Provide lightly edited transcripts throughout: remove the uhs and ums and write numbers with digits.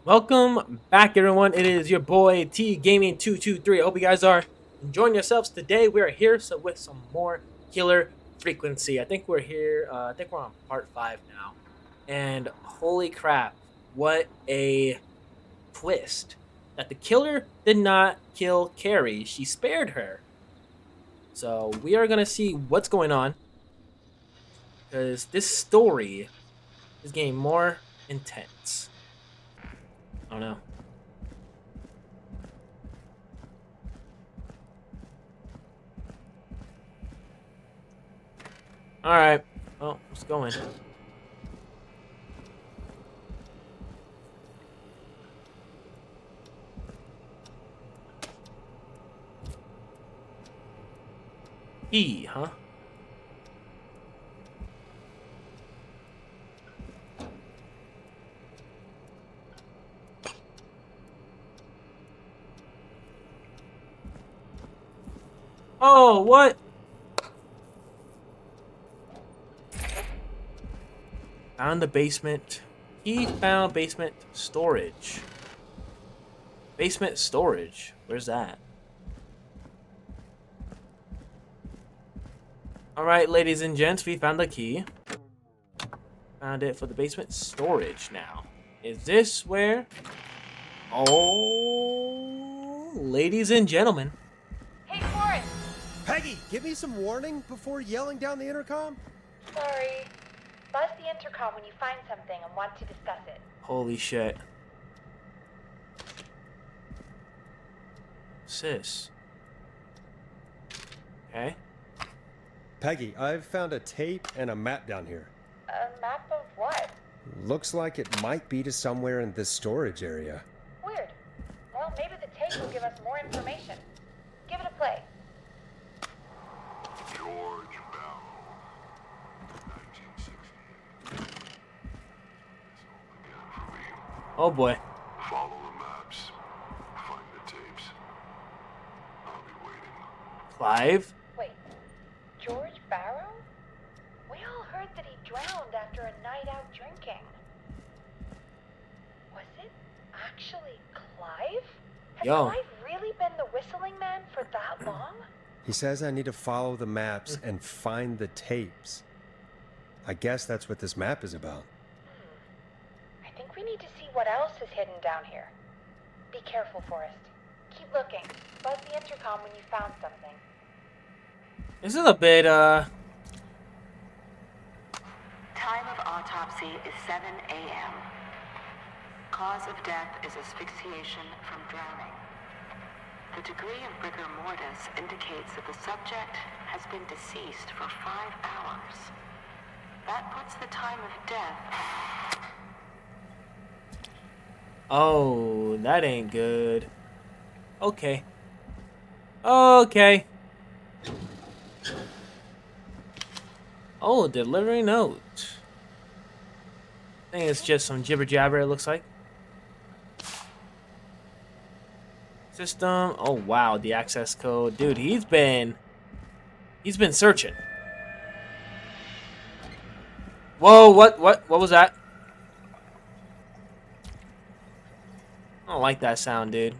Welcome back, everyone. It is your boy T Gaming 223. I hope you guys are enjoying yourselves today. We are here with some more killer frequency. I think we're here. I think we're on part 5 now. And holy crap, what a twist! That the killer did not kill Carrie. She spared her. So we are gonna see what's going on because this story is getting more intense. Oh no. All right. Well, let's go in. E, huh? Oh, what? Found the basement. He found basement storage. Basement storage. Where's that? All right, ladies and gents, we found the key. Found it for the basement storage now. Is this where? Oh, ladies and gentlemen. Hey, Forrest! Peggy, give me some warning before yelling down the intercom. Sorry. Buzz the intercom when you find something and want to discuss it. Holy shit. Sis. Okay. Peggy, I've found a tape and a map down here. A map of what? Looks like it might be to somewhere in this storage area. Weird. Well, maybe the tape will give us more information. Give it a play. George Bell, 1960. Oh boy. Follow the maps. Find the tapes. I'll be waiting. Clive? Wait. George Barrow? We all heard that he drowned after a night out drinking. Was it actually Clive? Has Yo. Clive really been the whistling man for that long? He says I need to follow the maps and find the tapes. I guess that's what this map is about. I think we need to see what else is hidden down here. Be careful, Forrest. Keep looking. Buzz the intercom when you found something. This is a bit, Time of autopsy is 7 a.m. Cause of death is asphyxiation from drowning. The degree of rigor mortis indicates that the subject has been deceased for 5 hours. That puts the time of death. Oh, that ain't good. Okay. Okay. Oh, delivery note. I think it's just some jibber jabber, it looks like. System. Oh wow, the access code. Dude, he's been searching. Whoa, what was that? I don't like that sound, dude.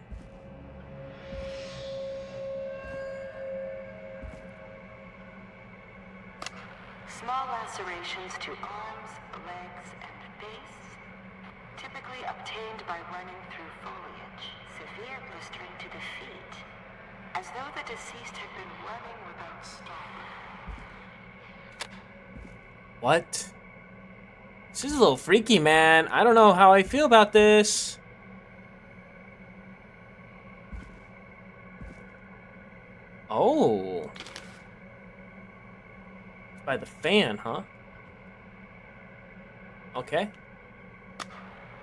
Small lacerations to arms, legs, and face, typically obtained by running through foliage. Severe blistering to the feet, as though the deceased had been running without stopping. What? This is a little freaky, man. I don't know how I feel about this. Oh. It's by the fan, huh? Okay.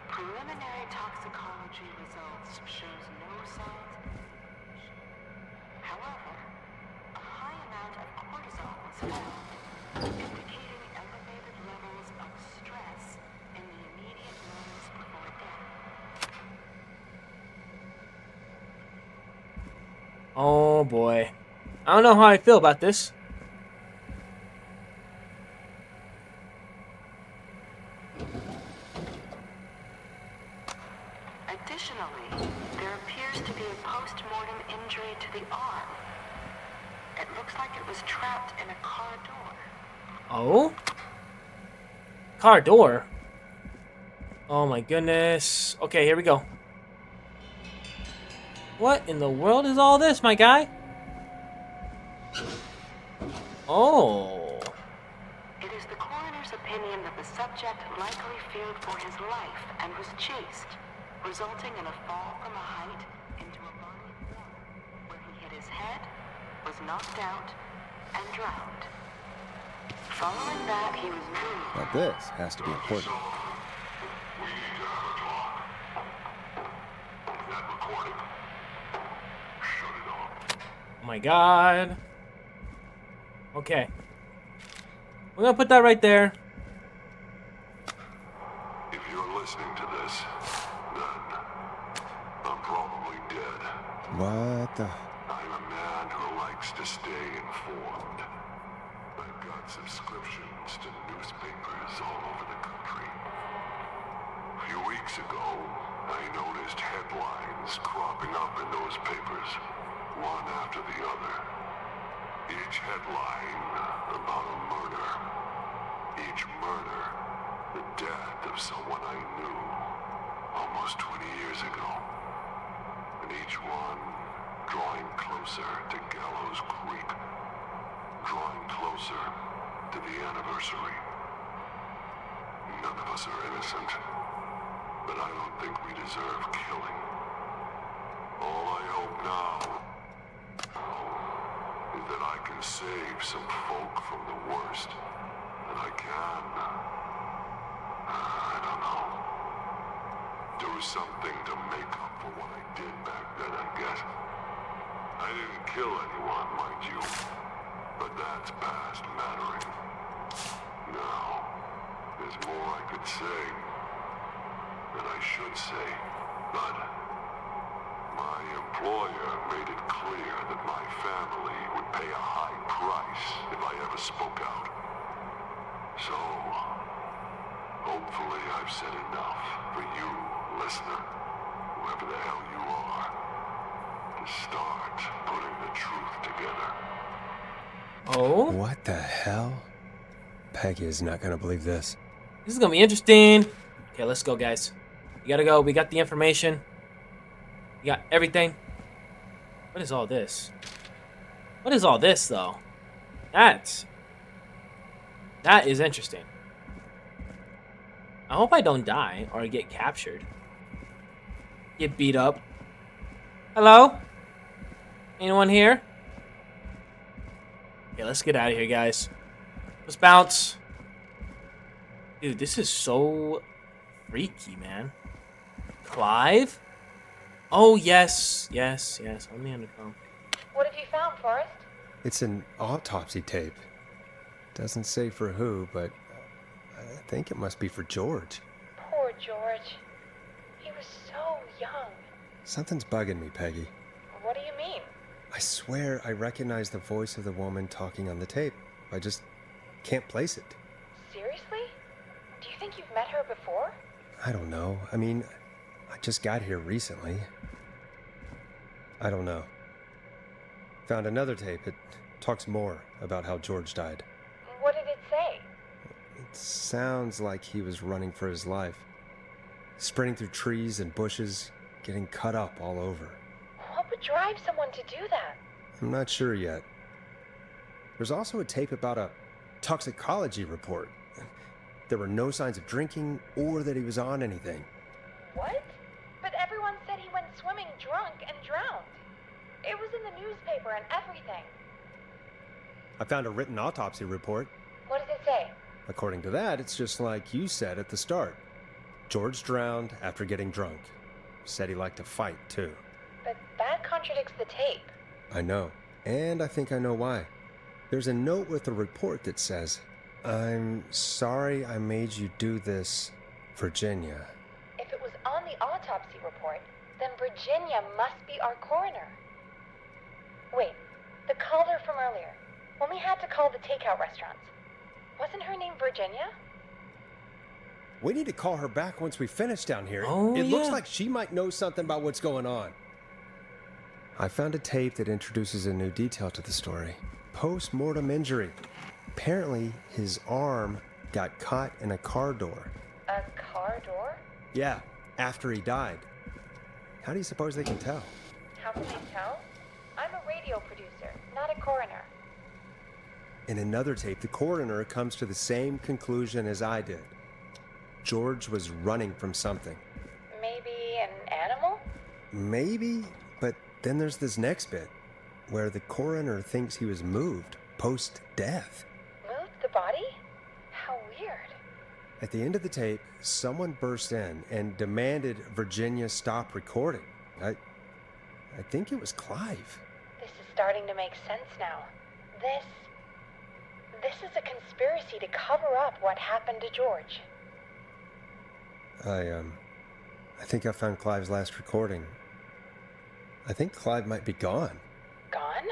Preliminary toxicology results shows no signs of inflammation. However, a high amount of cortisol was found, indicating elevated levels of stress in the immediate moments before death. Oh boy. I don't know how I feel about this. Additionally, there appears to be a post-mortem injury to the arm. It looks like it was trapped in a car door. Oh? Car door? Oh my goodness. Okay, here we go. What in the world is all this, my guy? Oh. It is the coroner's opinion that the subject likely feared for his life and was chased, resulting in a fall from a height into a body of water, where he hit his head, was knocked out, and drowned. Following that, he was moved. Now this has to be important. We need to have a talk. That recording. Shut it off. Oh my god. Okay. We're gonna put that right there. If you're listening to this, then I'm probably dead. What the? I'm a man who likes to stay informed. I've got subscriptions to newspapers all over the country. A few weeks ago, I noticed headlines cropping up in those papers, one after the other. Each headline about a murder. Each murder, the death of someone I knew almost 20 years ago. And each one drawing closer to Gallows Creek. Drawing closer to the anniversary. None of us are innocent, but I don't think we deserve killing. All I hope now is that I can save some folk from the worst. And I can. I don't know. Do something to make up for what I did back then, I guess. I didn't kill anyone, mind you. But that's past mattering. Now, there's more I could say. That I should say. But my employer made it clear that my family would pay a high price if I ever spoke out. So, hopefully I've said enough for you, listener, whoever the hell you are, to start putting the truth together. Oh? What the hell? Peggy is not gonna believe this. This is gonna be interesting. Okay, let's go, guys. We gotta go. We got the information. We got everything. What is all this? What is all this, though? That is interesting. I hope I don't die or get captured. Get beat up. Hello? Anyone here? Okay, let's get out of here, guys. Let's bounce. Dude, this is so freaky, man. Clive? Oh, yes. Yes, yes. On the intercom. What have you found, Forrest? It's an autopsy tape. Doesn't say for who, but I think it must be for George. Poor George. He was so young. Something's bugging me, Peggy. What do you mean? I swear I recognize the voice of the woman talking on the tape. I just can't place it. Seriously? Do you think you've met her before? I don't know. I mean, I just got here recently. I don't know. Found another tape. It talks more about how George died. What did it say? It sounds like he was running for his life. Sprinting through trees and bushes, getting cut up all over. What would drive someone to do that? I'm not sure yet. There's also a tape about a toxicology report. There were no signs of drinking or that he was on anything. What? But everyone said he went swimming drunk and drowned. It was in the newspaper and everything. I found a written autopsy report. What does it say? According to that, it's just like you said at the start. George drowned after getting drunk. Said he liked to fight, too. But that contradicts the tape. I know. And I think I know why. There's a note with the report that says, "I'm sorry I made you do this, Virginia." If it was on the autopsy report, then Virginia must be our coroner. Wait, the caller from earlier, when we had to call the takeout restaurants, wasn't her name Virginia? We need to call her back once we finish down here. Oh, it looks yeah. like she might know something about what's going on. I found a tape that introduces a new detail to the story. Post-mortem injury. Apparently, his arm got caught in a car door. A car door? Yeah, after he died. How do you suppose they can tell? How can they tell? I'm a radio producer, not a coroner. In another tape, the coroner comes to the same conclusion as I did. George was running from something. Maybe an animal? Maybe, but then there's this next bit, where the coroner thinks he was moved post-death. Moved the body? How weird. At the end of the tape, someone burst in and demanded Virginia stop recording. I think it was Clive. This is starting to make sense now. This is a conspiracy to cover up what happened to George. I think I found Clive's last recording. I think Clive might be gone. Gone?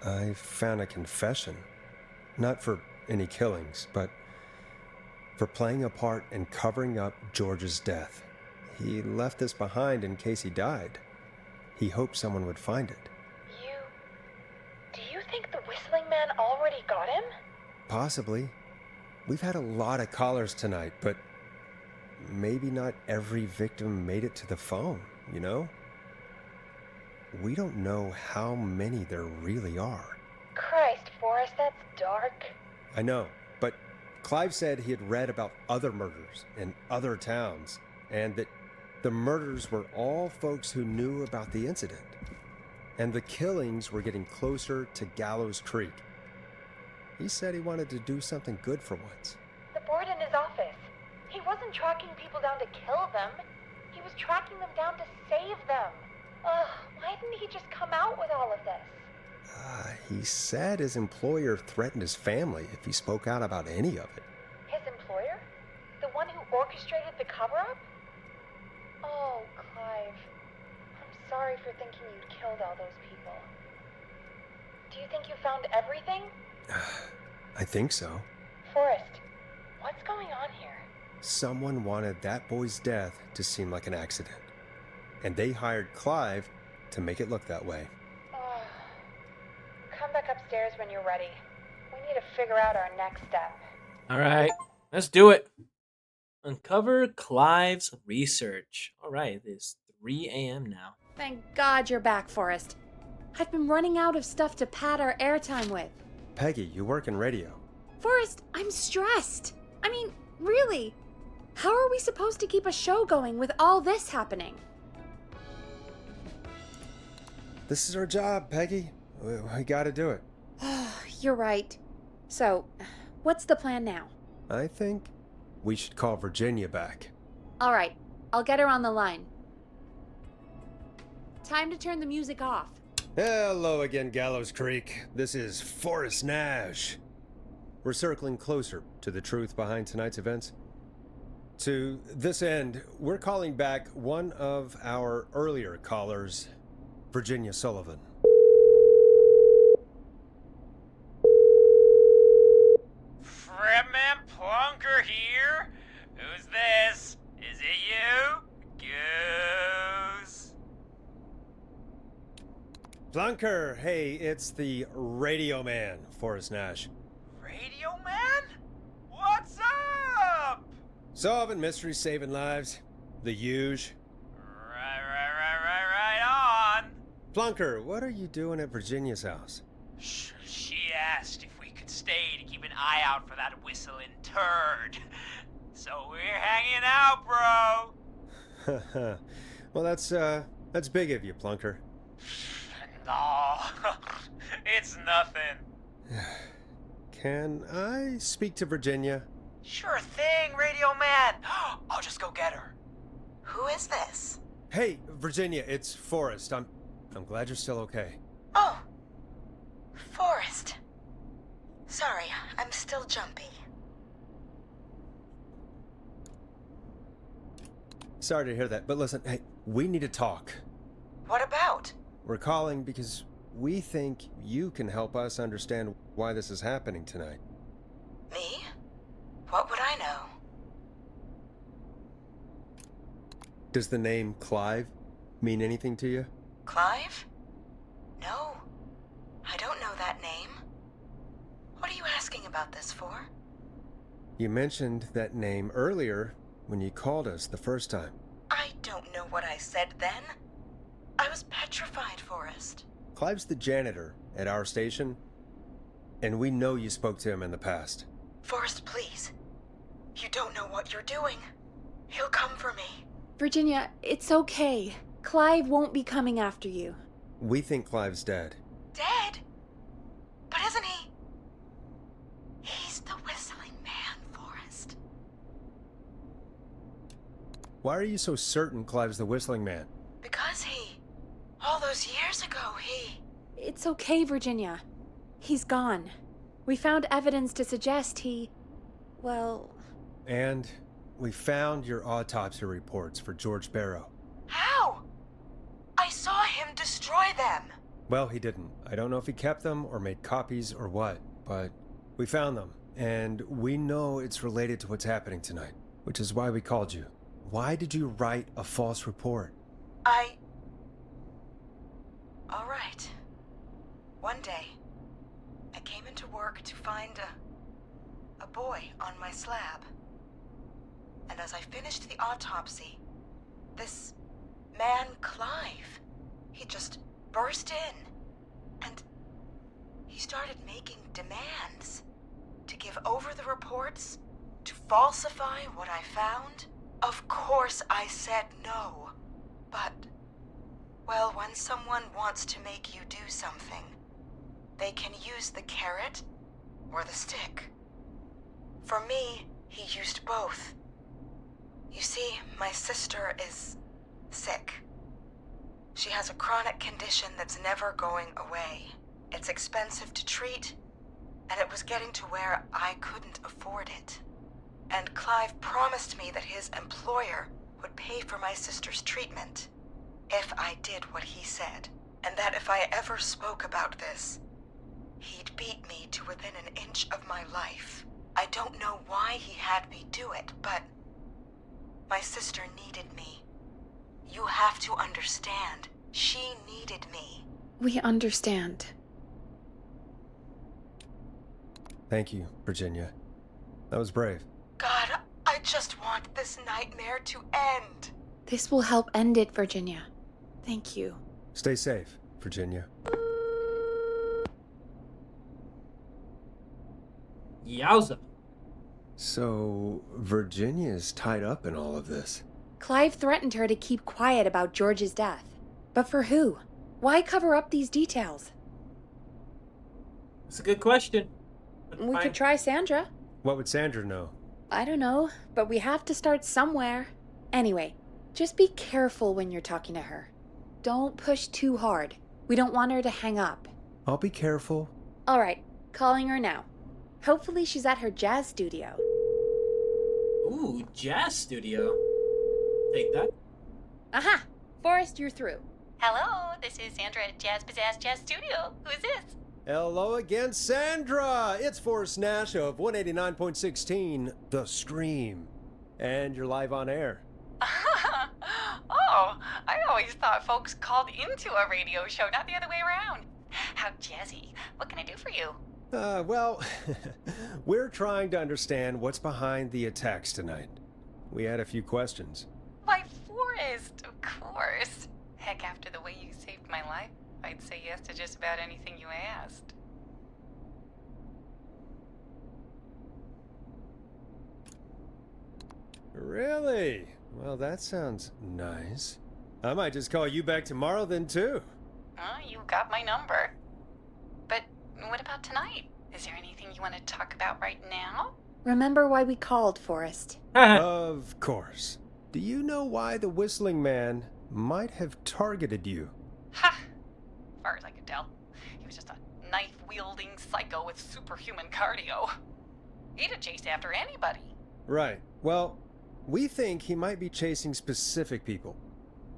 I found a confession. Not for any killings, but for playing a part in covering up George's death. He left this behind in case he died. He hoped someone would find it. Do you think the whistling man already got him? Possibly. We've had a lot of callers tonight, but maybe not every victim made it to the phone, you know? We don't know how many there really are. Christ, Forrest, that's dark. I know, but Clive said he had read about other murders in other towns, and that the murders were all folks who knew about the incident. And the killings were getting closer to Gallows Creek. He said he wanted to do something good for once. The board in his office. He wasn't tracking people down to kill them. He was tracking them down to save them. Ugh, why didn't he just come out with all of this? He said his employer threatened his family if he spoke out about any of it. His employer? The one who orchestrated the cover-up? Oh, Clive. I'm sorry for thinking you'd killed all those people. Do you think you found everything? I think so. Forrest, what's going on here? Someone wanted that boy's death to seem like an accident. And they hired Clive to make it look that way. Oh. Come back upstairs when you're ready. We need to figure out our next step. All right, let's do it. Uncover Clive's research. All right, it is 3 a.m. now. Thank God you're back, Forrest. I've been running out of stuff to pad our airtime with. Peggy, you work in radio. Forrest, I'm stressed. I mean, really. How are we supposed to keep a show going with all this happening? This is our job, Peggy. We gotta do it. You're right. So, what's the plan now? I think we should call Virginia back. All right, I'll get her on the line. Time to turn the music off. Hello again, Gallows Creek. This is Forrest Nash. We're circling closer to the truth behind tonight's events. To this end, we're calling back one of our earlier callers, Virginia Sullivan. Fredman Plunker here? Who's this? Is it you? Goose? Plunker, hey, it's the radio man, Forrest Nash. Radio Man? What's up? Solving mysteries, saving lives. The huge. Right on. Plunker, what are you doing at Virginia's house? She asked if we could stay to keep an eye out for that whistling turd. So we're hanging out, bro. Well, that's big of you, Plunker. No, it's nothing. Can I speak to Virginia? Sure thing, Radio Man. I'll just go get her. Who is this? Hey, Virginia, it's Forrest. I'm glad you're still okay. Oh, Forrest. Sorry, I'm still jumpy. Sorry to hear that, but listen, hey, we need to talk. What about? We're calling because we think you can help us understand why this is happening tonight. Me? What would I know? Does the name Clive mean anything to you? Clive? No, I don't know that name. What are you asking about this for? You mentioned that name earlier when you called us the first time. I don't know what I said then. I was petrified, Forrest. Clive's the janitor at our station, and we know you spoke to him in the past. Forrest, please. You don't know what you're doing. He'll come for me. Virginia, it's okay. Clive won't be coming after you. We think Clive's dead. Dead? But isn't he? He's the whistling man, Forrest. Why are you so certain Clive's the whistling man? Because all those years ago, It's okay, Virginia. He's gone. We found evidence to suggest well... And we found your autopsy reports for George Barrow. How? I saw him destroy them. Well, he didn't. I don't know if he kept them or made copies or what, but we found them, and we know it's related to what's happening tonight, which is why we called you. Why did you write a false report? All right. One day, I came into work to find a boy on my slab. And as I finished the autopsy, this man, Clive, he just burst in. And he started making demands to give over the reports, to falsify what I found. Of course I said no. But, well, when someone wants to make you do something, they can use the carrot or the stick. For me, he used both. You see, my sister is sick. She has a chronic condition that's never going away. It's expensive to treat, and it was getting to where I couldn't afford it. And Clive promised me that his employer would pay for my sister's treatment if I did what he said, and that if I ever spoke about this, he'd beat me to within an inch of my life. I don't know why he had me do it, but my sister needed me. You have to understand, she needed me. We understand. Thank you, Virginia. That was brave. God, I just want this nightmare to end. This will help end it, Virginia. Thank you. Stay safe, Virginia. Yowza. So, Virginia's tied up in all of this. Clive threatened her to keep quiet about George's death. But for who? Why cover up these details? It's a good question. We could try Sandra. What would Sandra know? I don't know, but we have to start somewhere. Anyway, just be careful when you're talking to her. Don't push too hard. We don't want her to hang up. I'll be careful. All right, calling her now. Hopefully she's at her jazz studio. Ooh, jazz studio. Take that. Aha! Forrest, you're through. Hello, this is Sandra at Jazz Pizzazz Jazz Studio. Who is this? Hello again, Sandra! It's Forrest Nash of 189.16, The Scream. And you're live on air. Oh, I always thought folks called into a radio show, not the other way around. How jazzy. What can I do for you? Well, we're trying to understand what's behind the attacks tonight. We had a few questions. Why, Forrest, of course. Heck, after the way you saved my life, I'd say yes to just about anything you asked. Really? Well, that sounds nice. I might just call you back tomorrow then, too. You got my number. But what about tonight? Is there anything you want to talk about right now? Remember why we called, Forrest. Of course. Do you know why the Whistling Man might have targeted you? Ha! As far as I could tell, he was just a knife-wielding psycho with superhuman cardio. He'd have chased after anybody. Right. Well, we think he might be chasing specific people.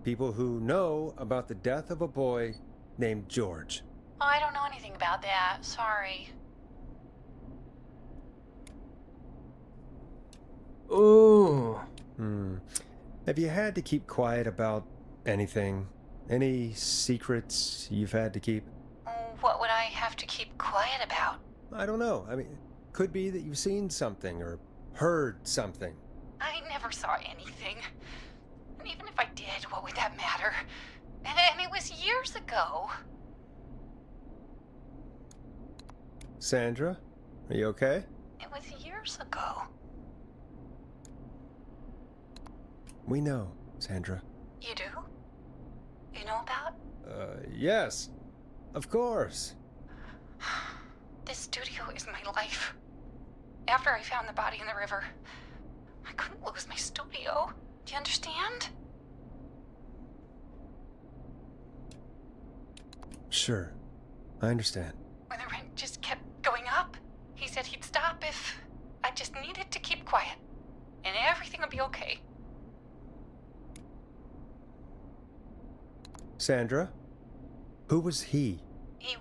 People who know about the death of a boy named George. Oh, I don't know anything about that. Sorry. Ooh. Have you had to keep quiet about anything? Any secrets you've had to keep? What would I have to keep quiet about? I don't know. I mean, could be that you've seen something or heard something. I never saw anything. And even if I did, what would that matter? And it was years ago. Sandra, are you okay? It was years ago. We know, Sandra. You do? You know about? Yes. Of course. This studio is my life. After I found the body in the river, I couldn't lose my studio. Do you understand? Sure. I understand. When the rent just kept going up, he said he'd stop if I just needed to keep quiet. And everything would be okay. Sandra? Who was he? He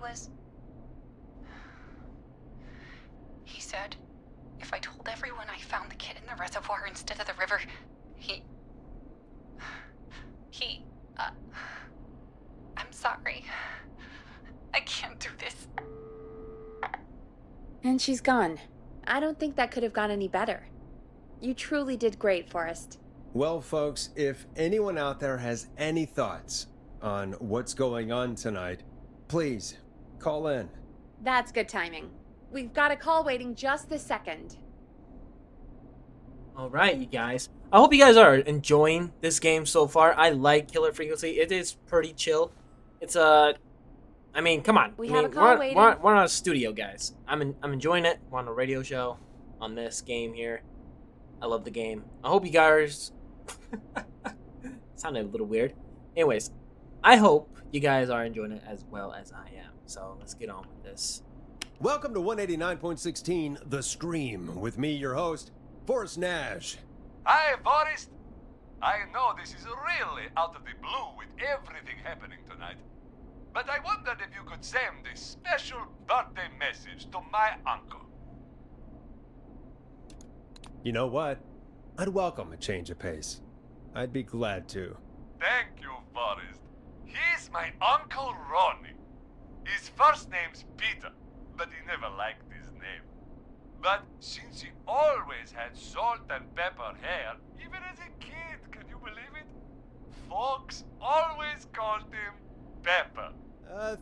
said if I told everyone I found the kid in the reservoir instead of the river, I'm sorry. I can't do this. And she's gone. I don't think that could have gone any better. You truly did great, Forrest. Well, folks, if anyone out there has any thoughts on what's going on tonight, please call in. That's good timing. We've got a call waiting just this second. All right, you guys. I hope you guys are enjoying this game so far. I like Killer Frequency. It is pretty chill. It's I mean, come on. We I have mean, a call waiting. we're on a studio, guys. I'm enjoying it. We're on a radio show on this game here. I love the game. I hope you guys sounded a little weird. Anyways, I hope you guys are enjoying it as well as I am. So let's get on with this. Welcome to 189.16 The Scream with me, your host, Forrest Nash. Hi, Forrest. I know this is really out of the blue with everything happening tonight, but I wondered if you could send a special birthday message to my uncle. You know what? I'd welcome a change of pace. I'd be glad to. Thank you, Forrest. He's my Uncle Ronnie. His first name's Peter, but he never liked his name. But since he always had salt and pepper hair, even as a kid, can you believe it? Folks always called him Pepper.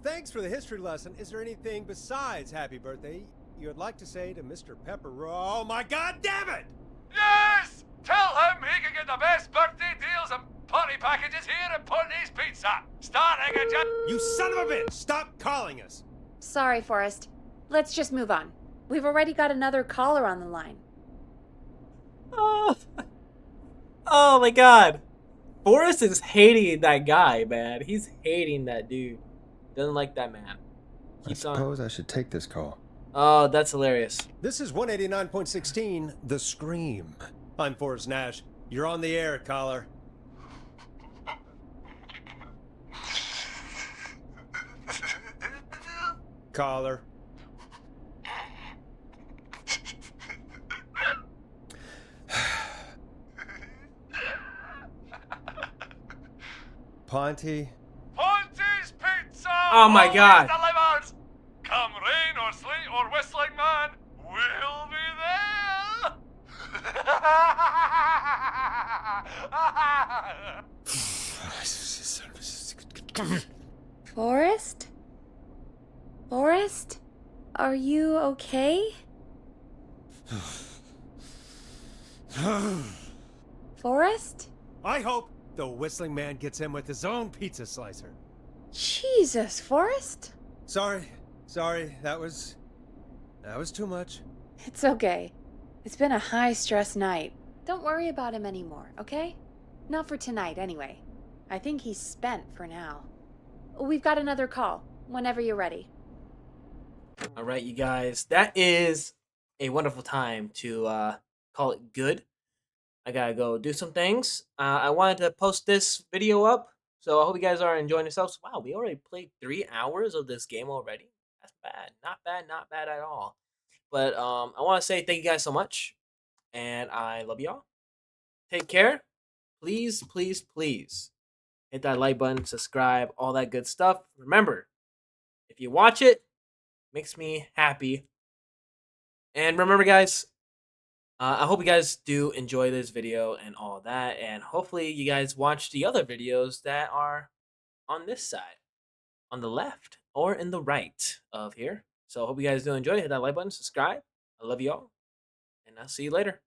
Thanks for the history lesson. Is there anything besides happy birthday you would like to say to Mr. Pepper? Oh my god damn it! Yes! Tell him he can get the best birthday deals and party packages here at Putney's Pizza. Starting at just... You son of a bitch! Stop calling us! Sorry, Forrest. Let's just move on. We've already got another caller on the line. Oh, oh my god. Forrest is hating that guy, man. He's hating that dude. Doesn't like that man. Keeps I suppose I should take this call. Oh, that's hilarious. This is 189.16 The Scream. I'm Forrest Nash. You're on the air, caller. Caller. Ponty. Ponty's Pizza! Oh my always God. delivers! Come rain or sleet or whistling man, we'll be there! Forrest? Forrest? Are you okay? Forrest? I hope the whistling man gets him with his own pizza slicer. Jesus, Forrest? Sorry, that was too much. It's okay. It's been a high-stress night. Don't worry about him anymore, okay? Not for tonight, anyway. I think he's spent for now. We've got another call, whenever you're ready. All right, you guys. That is a wonderful time to call it good. I gotta go do some things. I wanted to post this video up, so I hope you guys are enjoying yourselves. Wow, we already played 3 hours of this game already. That's bad. Not bad at all. But I want to say thank you guys so much, and I love y'all. Take care. please, please, please hit that like button, subscribe, all that good stuff. Remember, if you watch it, makes me happy. And remember, guys, I hope you guys do enjoy this video and all that. And hopefully, you guys watch the other videos that are on this side, on the left, or in the right of here. So, I hope you guys do enjoy. Hit that like button, subscribe. I love you all, and I'll see you later.